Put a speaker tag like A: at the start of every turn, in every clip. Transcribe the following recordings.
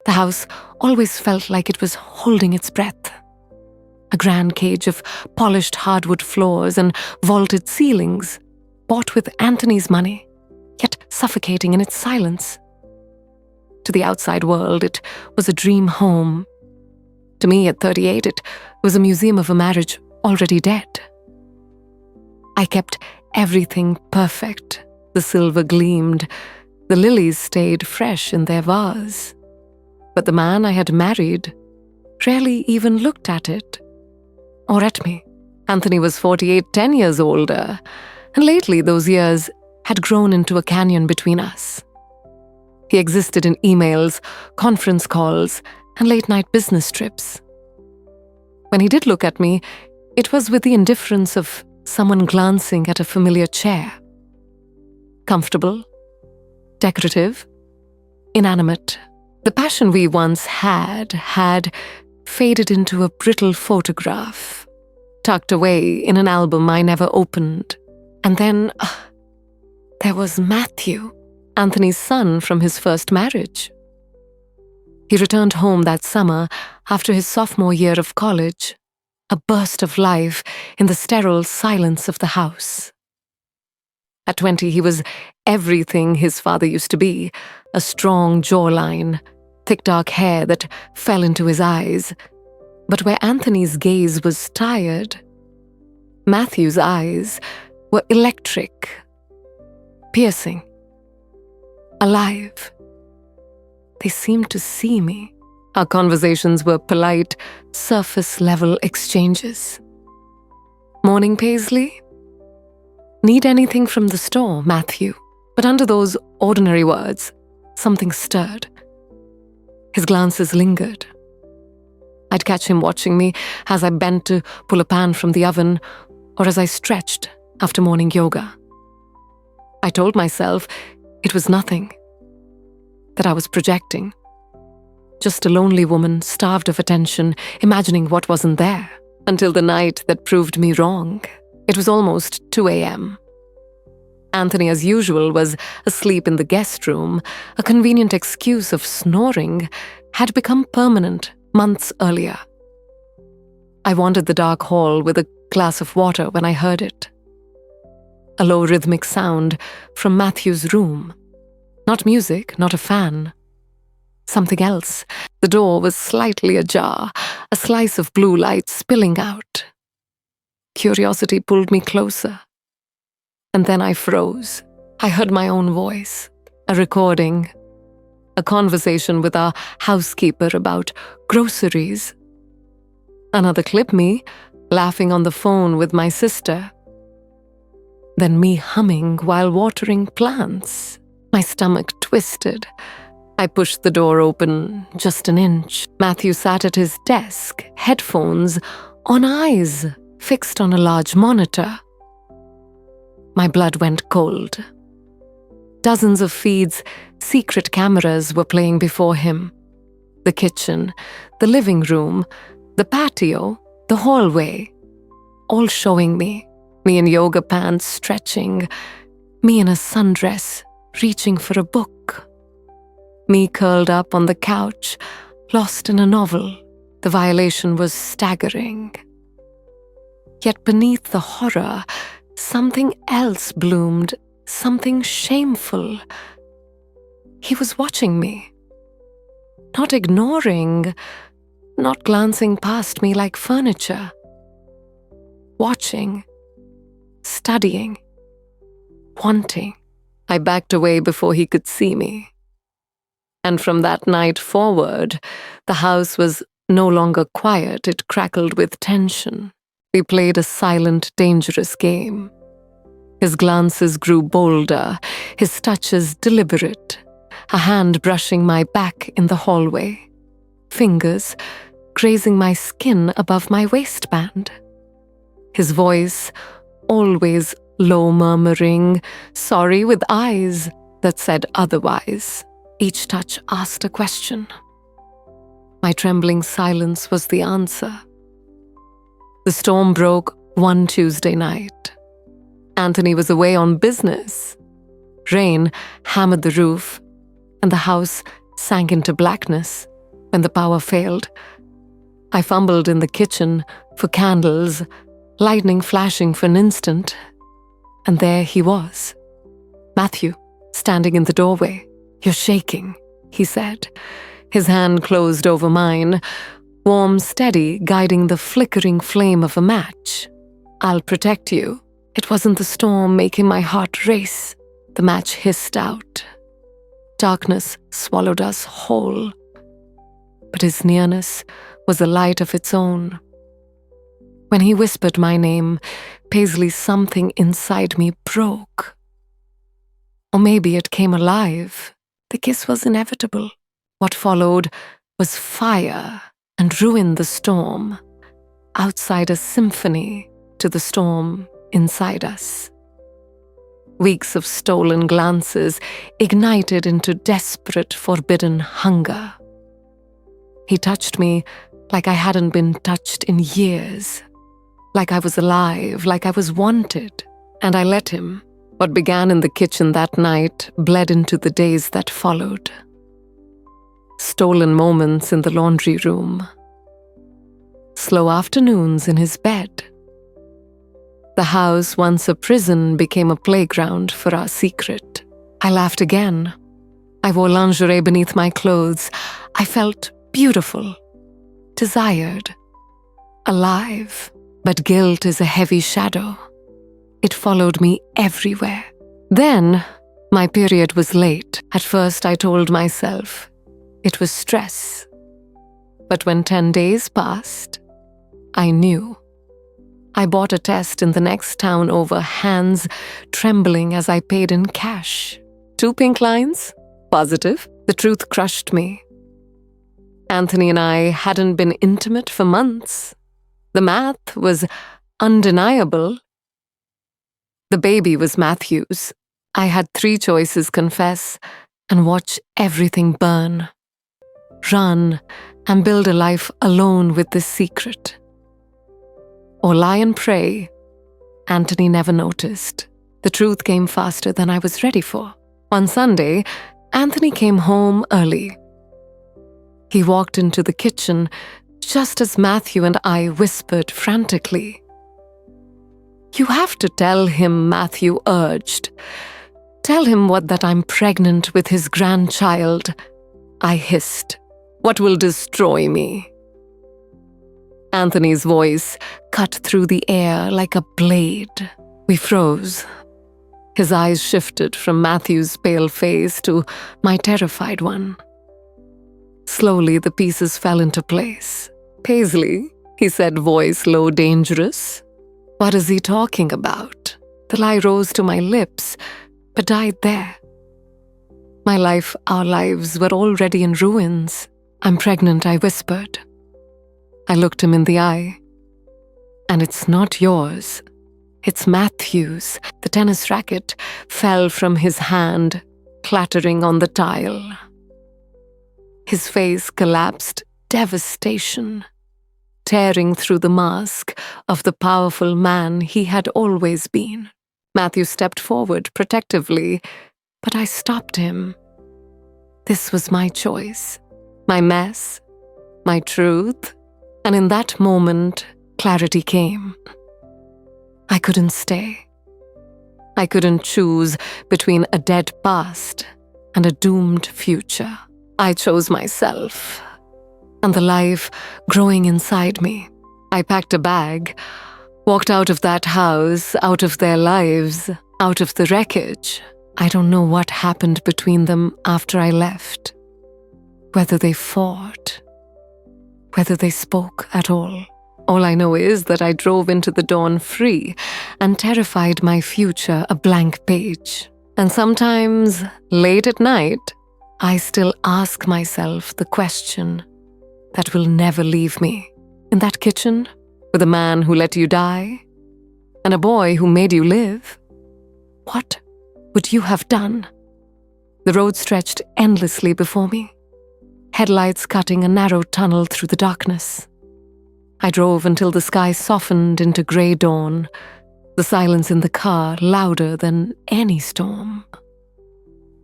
A: The house always felt like it was holding its breath. A grand cage of polished hardwood floors and vaulted ceilings, bought with Anthony's money, yet suffocating in its silence. To the outside world, it was a dream home. To me, at 38, it was a museum of a marriage already dead. I kept everything perfect. The silver gleamed. The lilies stayed fresh in their vase. But the man I had married rarely even looked at it. Or at me. Anthony was 48, 10 years older, and lately those years had grown into a canyon between us. He existed in emails, conference calls, and late-night business trips. When he did look at me, it was with the indifference of someone glancing at a familiar chair. Comfortable, decorative, inanimate. The passion we once had faded into a brittle photograph, tucked away in an album I never opened. And then there was Matthew, Anthony's son from his first marriage. He returned home that summer after his sophomore year of college, a burst of life in the sterile silence of the house. At 20, he was everything his father used to be, a strong jawline, thick dark hair that fell into his eyes. But where Anthony's gaze was tired, Matthew's eyes were electric, piercing, alive. They seemed to see me. Our conversations were polite, surface-level exchanges. "Morning, Paisley? Need anything from the store, Matthew?" But under those ordinary words, something stirred. His glances lingered. I'd catch him watching me as I bent to pull a pan from the oven, or as I stretched after morning yoga. I told myself it was nothing, that I was projecting. Just a lonely woman starved of attention, imagining what wasn't there, until the night that proved me wrong. It was almost 2 a.m. Anthony, as usual, was asleep in the guest room. A convenient excuse of snoring had become permanent months earlier. I wandered the dark hall with a glass of water when I heard it. A low rhythmic sound from Matthew's room. Not music, not a fan. Something else. The door was slightly ajar, a slice of blue light spilling out. Curiosity pulled me closer. And then I froze. I heard my own voice, a recording, a conversation with our housekeeper about groceries. Another clip, me laughing on the phone with my sister. Then me humming while watering plants. My stomach twisted. I pushed the door open just an inch. Matthew sat at his desk, headphones on, eyes fixed on a large monitor. My blood went cold. Dozens of feeds, secret cameras were playing before him. The kitchen, the living room, the patio, the hallway, all showing me in yoga pants stretching, me in a sundress reaching for a book, me curled up on the couch, lost in a novel. The violation was staggering. Yet beneath the horror, something else bloomed, something shameful. He was watching me. Not ignoring, not glancing past me like furniture. Watching, studying, wanting. I backed away before he could see me. And from that night forward, the house was no longer quiet, it crackled with tension. We played a silent, dangerous game. His glances grew bolder, his touches deliberate, a hand brushing my back in the hallway, fingers grazing my skin above my waistband. His voice, always low murmuring, sorry with eyes that said otherwise. Each touch asked a question. My trembling silence was the answer. The storm broke one Tuesday night. Anthony was away on business. Rain hammered the roof, and the house sank into blackness. when the power failed. I fumbled in the kitchen for candles, lightning flashing for an instant, and there he was. Matthew, standing in the doorway. "You're shaking," he said. His hand closed over mine, warm, steady, guiding the flickering flame of a match. "I'll protect you." It wasn't the storm making my heart race. The match hissed out. Darkness swallowed us whole. But his nearness was a light of its own. When he whispered my name, Paisley, something inside me broke. Or maybe it came alive. The kiss was inevitable. What followed was fire and ruined the storm. Outside a symphony to the storm inside us. Weeks of stolen glances ignited into desperate, forbidden hunger. He touched me like I hadn't been touched in years. Like I was alive, like I was wanted. And I let him. What began in the kitchen that night bled into the days that followed. Stolen moments in the laundry room. Slow afternoons in his bed. The house, once a prison, became a playground for our secret. I laughed again. I wore lingerie beneath my clothes. I felt beautiful, desired, alive. But guilt is a heavy shadow. It followed me everywhere. Then, my period was late. At first, I told myself it was stress. But when 10 days passed, I knew. I bought a test in the next town over, hands trembling as I paid in cash. 2 pink lines? Positive. The truth crushed me. Anthony and I hadn't been intimate for months. The math was undeniable. The baby was Matthew's. I had 3 choices: confess and watch everything burn. Run and build a life alone with this secret. Or lie and pray. Anthony never noticed. The truth came faster than I was ready for. One Sunday, Anthony came home early. He walked into the kitchen just as Matthew and I whispered frantically. "You have to tell him," Matthew urged. "Tell him that I'm pregnant with his grandchild," I hissed. "What will destroy me?" Anthony's voice cut through the air like a blade. We froze. His eyes shifted from Matthew's pale face to my terrified one. Slowly, the pieces fell into place. "Paisley," he said, voice low, dangerous. What is he talking about? The lie rose to my lips, but died there. My life, our lives were already in ruins. "I'm pregnant," I whispered. I looked him in the eye. "And it's not yours. It's Matthew's." The tennis racket fell from his hand, clattering on the tile. His face collapsed, devastation, tearing through the mask of the powerful man he had always been. Matthew stepped forward protectively, but I stopped him. This was my choice, my mess, my truth, and in that moment, clarity came. I couldn't stay. I couldn't choose between a dead past and a doomed future. I chose myself, and the life growing inside me. I packed a bag, walked out of that house, out of their lives, out of the wreckage. I don't know what happened between them after I left. Whether they fought, whether they spoke at all. All I know is that I drove into the dawn free and terrified my future a blank page. And sometimes, late at night, I still ask myself the question that will never leave me. In that kitchen, with a man who let you die, and a boy who made you live, what would you have done? The road stretched endlessly before me, headlights cutting a narrow tunnel through the darkness. I drove until the sky softened into grey dawn, the silence in the car louder than any storm.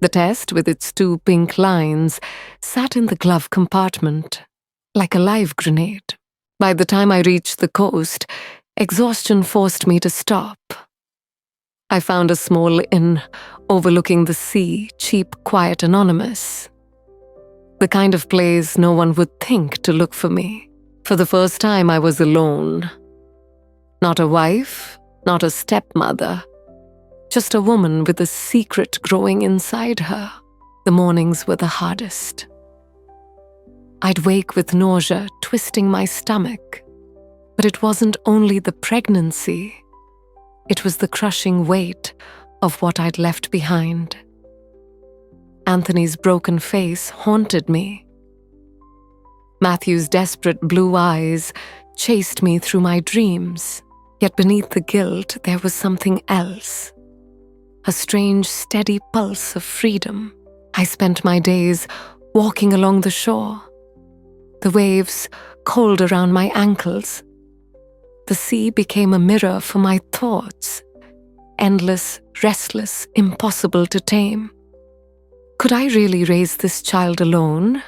A: The test, with its 2 pink lines, sat in the glove compartment, like a live grenade. By the time I reached the coast, exhaustion forced me to stop. I found a small inn overlooking the sea, cheap, quiet, anonymous. The kind of place no one would think to look for me. For the first time, I was alone. Not a wife, not a stepmother, just a woman with a secret growing inside her. The mornings were the hardest. I'd wake with nausea, twisting my stomach. But it wasn't only the pregnancy. It was the crushing weight of what I'd left behind. Anthony's broken face haunted me. Matthew's desperate blue eyes chased me through my dreams. Yet beneath the guilt, there was something else. A strange, steady pulse of freedom. I spent my days walking along the shore. The waves cold around my ankles. The sea became a mirror for my thoughts. Endless, restless, impossible to tame. Could I really raise this child alone?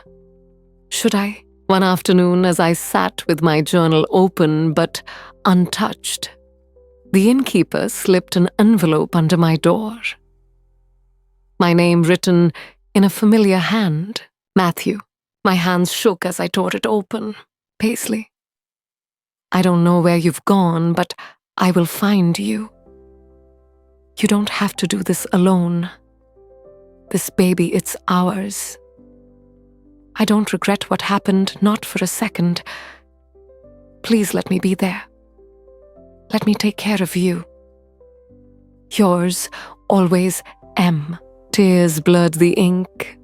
A: Should I? One afternoon, as I sat with my journal open but untouched, the innkeeper slipped an envelope under my door. My name written in a familiar hand, Matthew. My hands shook as I tore it open. Paisley. I don't know where you've gone, but I will find you. You don't have to do this alone. This baby, it's ours. I don't regret what happened, not for a second. Please let me be there. Let me take care of you. Yours, always, M. Tears blurred the ink.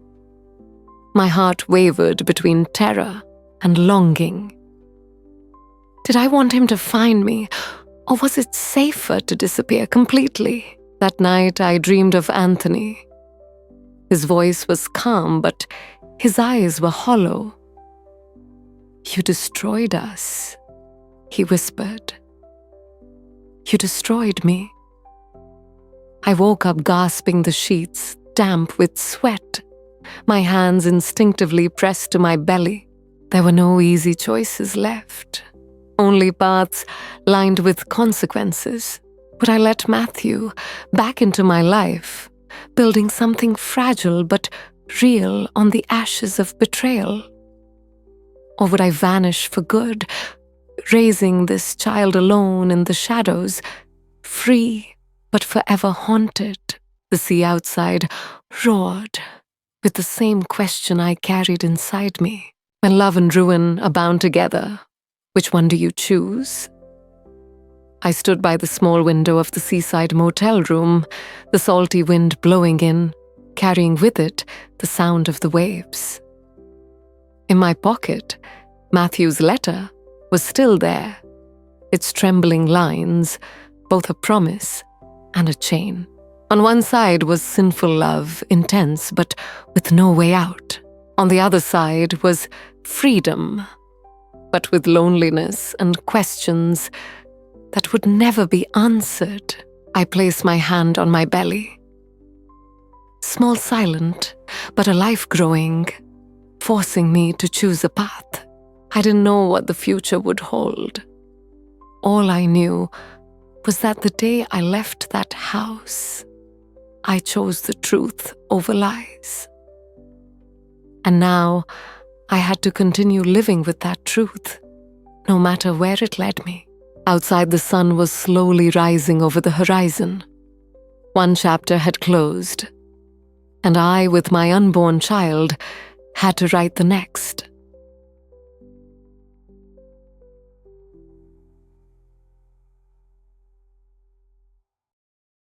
A: My heart wavered between terror and longing. Did I want him to find me, or was it safer to disappear completely? That night I dreamed of Anthony. His voice was calm, but his eyes were hollow. You destroyed us, he whispered. You destroyed me. I woke up gasping, the sheets damp with sweat, my hands instinctively pressed to my belly. There were no easy choices left, only paths lined with consequences. Would I let Matthew back into my life, building something fragile but real on the ashes of betrayal? Or would I vanish for good, raising this child alone in the shadows, free but forever haunted? The sea outside roared with the same question I carried inside me. When love and ruin are bound together, which one do you choose? I stood by the small window of the seaside motel room, the salty wind blowing in, carrying with it the sound of the waves. In my pocket, Matthew's letter was still there, its trembling lines, both a promise and a chain. On one side was sinful love, intense but with no way out. On the other side was freedom, but with loneliness and questions that would never be answered. I placed my hand on my belly. Small, silent, but a life growing, forcing me to choose a path. I didn't know what the future would hold. All I knew was that the day I left that house, I chose the truth over lies. And now I had to continue living with that truth, no matter where it led me. Outside, the sun was slowly rising over the horizon. One chapter had closed, and I, with my unborn child, had to write the next.